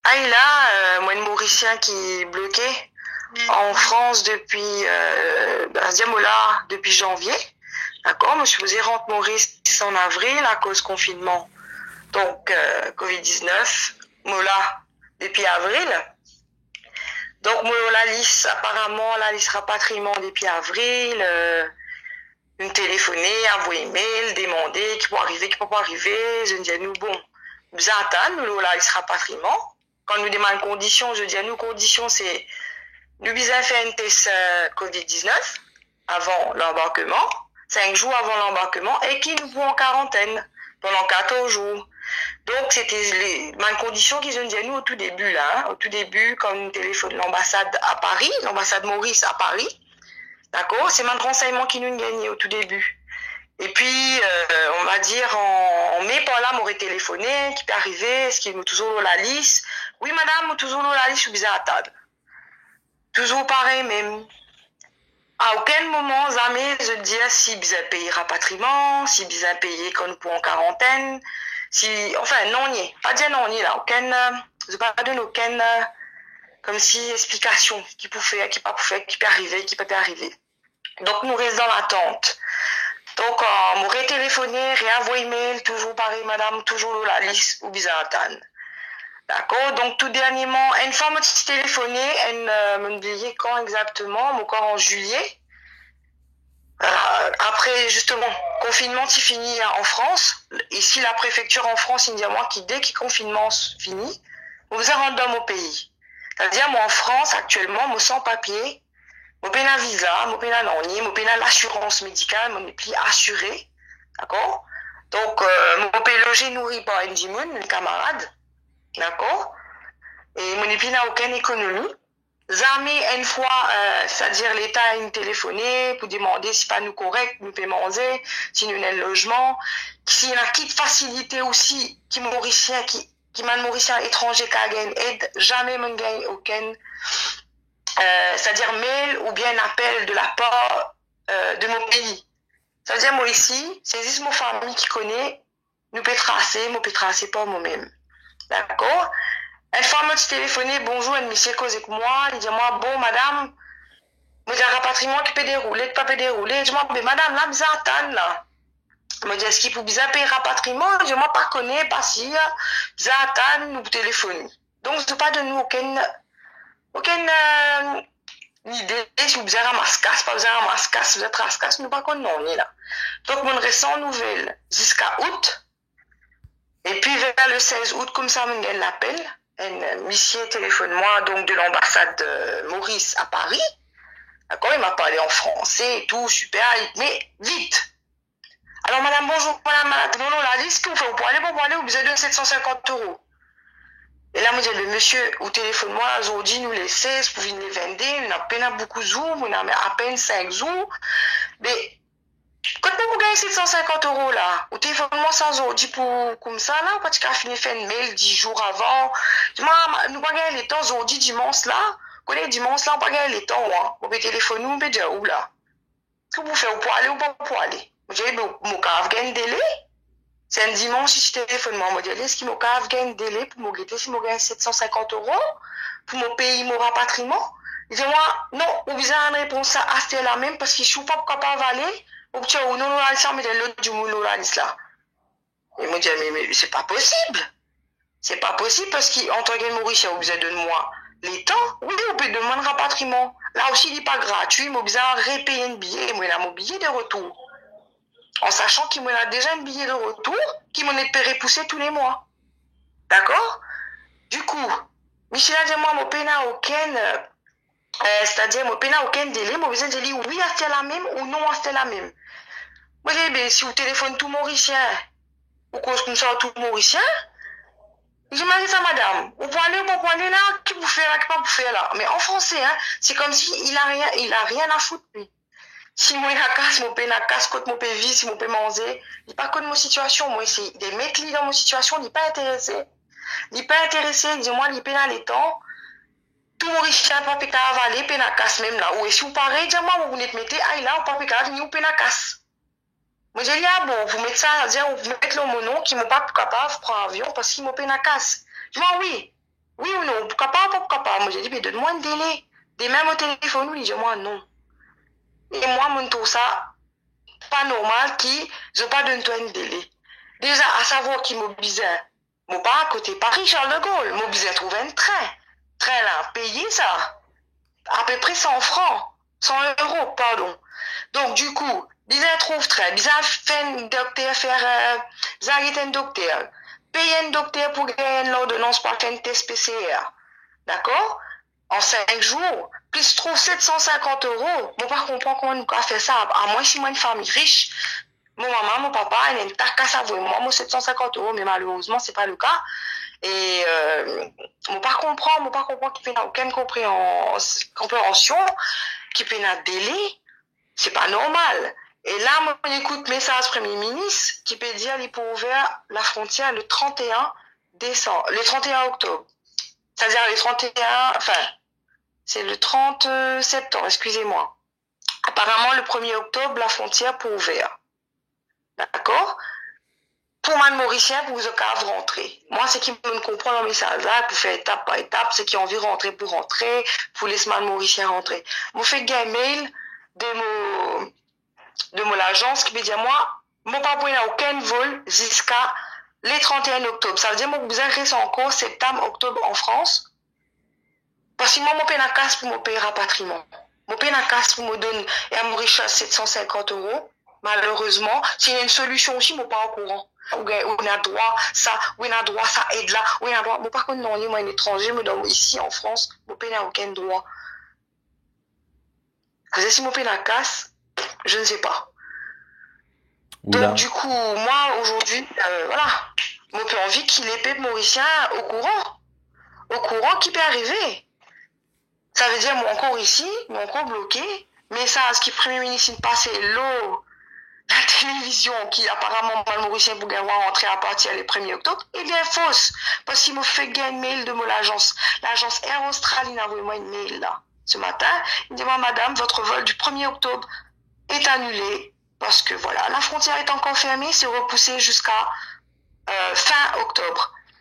Ah, il a, moi, un Mauricien qui est bloqué en France depuis, Diamola, depuis janvier. D'accord? Je suis supposée rentrer Maurice en avril à cause confinement. Donc, Covid-19, Mola, depuis avril. Donc, Mola, liste, apparemment, la liste rapatriement depuis avril, une téléphoner, envoyer mail, demander qui peut arriver, qui peut pas arriver. Je dis à nous, bon, nous attendons, nous, là, il sera rapatriement. Quand nous demandons conditions, je dis à nous, conditions, c'est, nous bisons faire un test Covid-19 avant l'embarquement, 5 jours avant l'embarquement, et qui nous prend en quarantaine pendant 14 jours. Donc, c'était les mêmes conditions qu'ils ont dit à nous au tout début, là, hein, au tout début, quand nous téléphone l'ambassade à Paris, l'ambassade Maurice à Paris. D'accord? C'est même renseignement qui nous gagné au tout début. Et puis, on va dire, en mai, par là, m'aurait téléphoné, qui peut arriver, est-ce qu'il est toujours la liste? Oui, madame, toujours la liste, je suis bizarre à table. Toujours pareil, même. À aucun moment, jamais, je dis si bizarre payer rapatriement, si bizarre payer quand nous pouvons en quarantaine, si, enfin, non, n'y pas dire non, n'y là, aucune, je pas donner aucune, comme si explication, qui peut faire, qui pas faire, qui peut arriver, qui peut pas arriver. Donc, nous restons dans l'attente. Donc, on m'aurait téléphoné, réenvoyé email, toujours pareil, madame, toujours la liste ou bizarre. D'accord? Donc, tout dernièrement, une fois, m'a téléphoné, elle m'a dit quand exactement, encore en juillet. Après, justement, confinement qui finit en France. Ici, la préfecture en France, il me dit à moi qui, dès que le confinement finit, vous un random au pays. C'est-à-dire, moi, en France, actuellement, moi, sans papier, mon pénal visa, mon pénal nani, mon pénal l'assurance médicale, mon épli assuré, d'accord? Donc, mon pénal logé nourri par un dimoun, un camarade, d'accord? Et mon épli n'a aucune économie. Jamais une fois, c'est-à-dire l'État a une téléphoné pour demander si pas nous correct, nous peut manger, si nous avons un logement, si y a une facilité aussi, qui mauricien, qui m'a mauricien étranger qui a une aide, jamais mon gagne aucune c'est-à-dire mail ou bien un appel de la part de mon pays. C'est-à-dire moi ici, c'est juste mon famille qui connaît, nous peut tracer pas moi-même. D'accord? Une fois, moi, téléphoné, bonjour, un monsieur cause avec moi, il dit moi, bon, madame, moi, j'ai un rapatriement qui peut dérouler, qui peut dérouler. Je dis moi, mais madame, là, vous attendez, là. Je me dis, est-ce qu'il faut bien payer rapatriement? Je dis moi, pas connaître, pas si, vous attendez, nous téléphoner. Donc, je ne pas de nous aucune l'idée, si vous avez un mascasse, pas besoin un mascasse, vous êtes rascasse, nous pas qu'on non, là. Donc, mon récent nouvelle jusqu'à août. Et puis, vers le 16 août, comme ça, on gagne l'appel. Un monsieur téléphone moi, donc, de l'ambassade de Maurice à Paris. D'accord, il m'a parlé en français et tout, super, mais vite. Alors, madame, bonjour, madame, bon, la liste que vous faites, pour aller, vous avez donné 750 euros. Et là, moi, j'ai le monsieur au téléphone, moi, aujourd'hui, nous les 16, pour venir les vendre, on a à peine beaucoup de jours, on a à peine 5 jours. Mais, quand vous gagnez 750 euros, là, au téléphone, moi, sans aujourd'hui, pour, comme ça, là, quand tu as fini de faire une mail 10 jours avant, moi, nous pas gagner les temps aujourd'hui, dimanche, là, quand les dimanche, là, on pas gagner les temps, hein. On peut téléphoner, on peut dire où, là. Qu'est-ce que vous faites, pour aller ou pas pour aller? J'ai dit, mon cas, vous gagnez un délai? C'est un dimanche, si je téléphone, moi, je dis, est-ce qu'il m'a gagné un délai pour me guetter, si je gagne 750 euros, pour mon pays, mon rapatriement? Il dit, moi, non, vous avez une réponse à acheter la même, parce que je suis pas capable d'aller, ou tu as non, non, mais l'autre du monde, là. Il m'a dit, mais c'est pas possible. C'est pas possible, parce qu'en tant que Maurice, vous avez de moi les temps, oui, vous pouvez demander un rapatriement. Là aussi, il n'est pas gratuit, mais vous avez repayer un billet, moi, il a mon billet de retour. En sachant qu'il me a déjà un billet de retour qui m'en est repousser tous les mois. D'accord? Du coup, Michel a dit moi, mon pays n'a aucun, c'est-à-dire mon pays n'a aucun délai, mon besoin de dire oui, c'est la même ou non, c'est la même. Moi, j'ai dit, si vous téléphonez tout mauricien, ou cause comme ça, tout mauricien, j'imagine ça, madame. Vous pouvez aller, vous pouvez aller là, qui vous fait là, qui pas vous fait là. Mais en français, hein, c'est comme si il a rien à foutre, lui. Si moi, il a casse, mon père n'a casse, quand mon père vit, si mon père manger, il n'est pas que de mon situation. Moi, c'est des mecs dans mon situation, il n'est pas intéressé. Il n'est pas intéressé, dis-moi, il est dans les temps. Tout mon riche, pas péter avaler, pena casse même là. Ou si vous parlez, dis-moi, vous venez te mettre, ah, là, ou pas péter venir ou pena casse. Moi, j'ai dit, ah bon, vous mettez ça, dire, vous mettez le monon qui m'ont pas capable de prendre avion parce qu'il m'a pena casse. Dis-moi, oui. Oui, Alors, moi, j'ai dit, mais donne-moi un délai. Des mêmes au téléphone, il dit, moi, non. Et moi, mon tout ça, pas normal qui, je pas donne toi un délai. Déjà, à savoir qui mobilisait, moi pas à côté Paris, Charles de Gaulle, mobilisait trouver un train. Train là, payer ça. À peu près 100 francs. 100 euros, pardon. Donc, du coup, bizarre trouve train, bizarre fait un docteur faire, bizarre un docteur. Payer un docteur pour gagner une ordonnance pour faire un test PCR. D'accord? En 5 jours, plus trouve 750 euros. Moi, pas comprendre comment nous pouvons faire ça. À moins si moi, une famille riche, mon maman, mon papa, ils n'ont pas qu'à savoir. Moi, 750 euros, mais malheureusement, c'est pas le cas. Et, moi, pas comprendre qu'il n'y a aucune compréhension, qu'il y a un délai. C'est pas normal. Et là, moi, j'écoute message Premier ministre qui peut dire qu'il peut ouvrir la frontière le 31 décembre, le 31 octobre. C'est-à-dire les 31, enfin, c'est le 30 septembre, excusez-moi. Apparemment, le 1er octobre, la frontière peut ouvrir. D'accord? Pour man Mauricien, pour vous rentrer. Moi, c'est qui me comprend dans le message là, pour faire étape par étape, c'est qui a envie de rentrer pour rentrer, pour laisser man Mauricien rentrer. Moi, fais un mail de mon agence qui me dit à moi, mon papa n'a aucun vol jusqu'à les 31 octobre. Ça veut dire, moi, vous avez encore septembre, octobre en France. Parce que moi, mon père n'a casse pour mon payer rapatriement. Mon père n'a casse pour me donner, et à Mauritius 750 euros. Malheureusement, s'il y a une solution aussi, mon pas au courant. On a droit, ça aide là, on a droit. Bon, par contre, non, moi, un étranger, me donne ici, en France, mon père n'a aucun droit. Parce que si mon père n'a casse, je ne sais pas. Oula. Donc, du coup, moi, aujourd'hui, voilà, mon père envie qu'il ait peuple mauricien au courant qui peut arriver. Ça veut dire, moi, encore ici, moi, encore bloqué, mais ça, ce qui Premier ministre passe l'eau, la télévision, qui apparemment, le mauricien pour gagner rentrer à partir du 1er octobre, est bien fausse. Parce qu'il m'a fait gagner un mail de mon agence. L'agence Air Australie a envoyé moi une mail là, ce matin. Il me dit, madame, votre vol du 1er octobre est annulé. Parce que voilà, la frontière est encore fermée, c'est repoussé jusqu'à fin octobre.